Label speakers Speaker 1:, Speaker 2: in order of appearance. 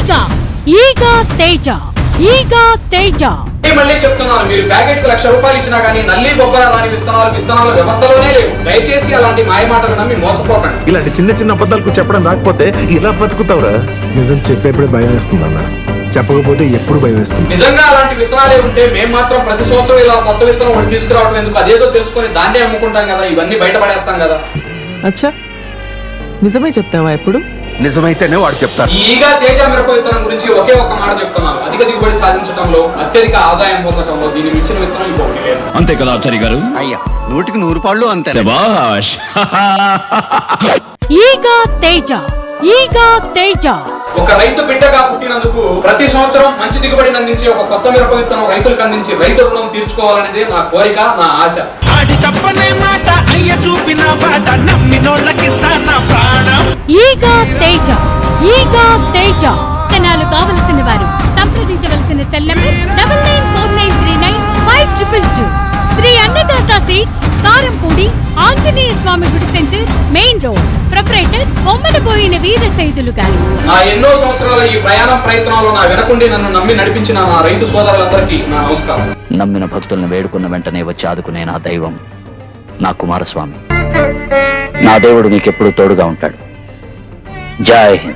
Speaker 1: ఈగా తేజ.
Speaker 2: మళ్ళీ చెప్తున్నాను, మీరు ప్యాకెట్ కు ₹1,00,000 ఇచ్చినా గానీ నల్లి బొబ్బర రాని విత్తనాలు వ్యవస్థలోనే లేవు. దయచేసి అలాంటి మాయమాటలు నమ్మి మోసపోకండి.
Speaker 3: ఇలాంటి చిన్న చిన్న అబద్ధాలకు చెప్పడం రాకపోతే ఇలా బతుకుతావురా?
Speaker 4: నిజం చెప్పేప్పుడే భయం వేస్తుంది అన్న, చెప్పకపోతే ఎప్పుడు భయం వేస్తుంది.
Speaker 2: నిజంగా అలాంటి విత్తనాలే ఉంటే మేము మాత్రం ప్రతి సంవత్సరం ఇలా కొత్త విత్తనం ఒకటి తీసుకురావడం ఎందుకు? అదేదో తెలుసుకొని దాన్నే అమ్ముకుంటాం కదా, ఇవన్నీ బయటపడేస్తాం కదా.
Speaker 5: అచ్చా, నిజమే చెప్తావా? ఎప్పుడు
Speaker 3: నిజమైతేనే వాడు చెప్తారు.
Speaker 2: ఈ ఈగా తేజ మిరప విత్తనం గురించి ఒకే ఒక్క మాట చెప్తున్నాను. అధిక దిగుబడి సాధించడంలో, అత్యధిక ఆదాయం పొందడంలో దీన్ని మించిన విత్తనం ఇంకొకటి లేదు.
Speaker 6: అంతే కదా ఆచార్య గారు?
Speaker 7: అయ్యా, 100కి 100 పాళ్ళు అంతే.
Speaker 6: శభాష్.
Speaker 1: ఈగా తేజ.
Speaker 2: ఒక రైతు బిడ్డగా పుట్టినందుకు ప్రతి సంవత్సరం మంచి దిగుబడిని అందించే ఒక కొత్త మిరప విత్తనం రైతులకు అందించి రైతు రుణం తీర్చుకోవాలనేదే నా కోరిక, నా ఆశ.
Speaker 1: ఈగా తేజ. విత్తనాలు కావలసిన వారు సంప్రదించవలసిన సెల్ నంబర్ 9949395222. శ్రీ అన్నదాత సీడ్స్, కారంపూడి, ఆంజనేయ స్వామి గుడి సెంటర్, మెయిన్ రోడ్. ప్రొపరైటర్ బొమ్మలపోయిన వీరసైదులు గారు.
Speaker 2: నా ఎన్నో సంవత్సరాల ఈ ప్రయత్నంలో నా వెనకుండి నన్ను నమ్మి నడిపించిన నా రైతు సోదరులందరికీ నా నమస్కారం.
Speaker 8: నమ్మిన భక్తులను వేడుకున్న వెంటనే వచ్చి ఆదుకునే నా దైవం నా కుమారస్వామి. నా దేవుడు నీకెప్పుడు తోడుగా ఉంటాడు. జై హింద్.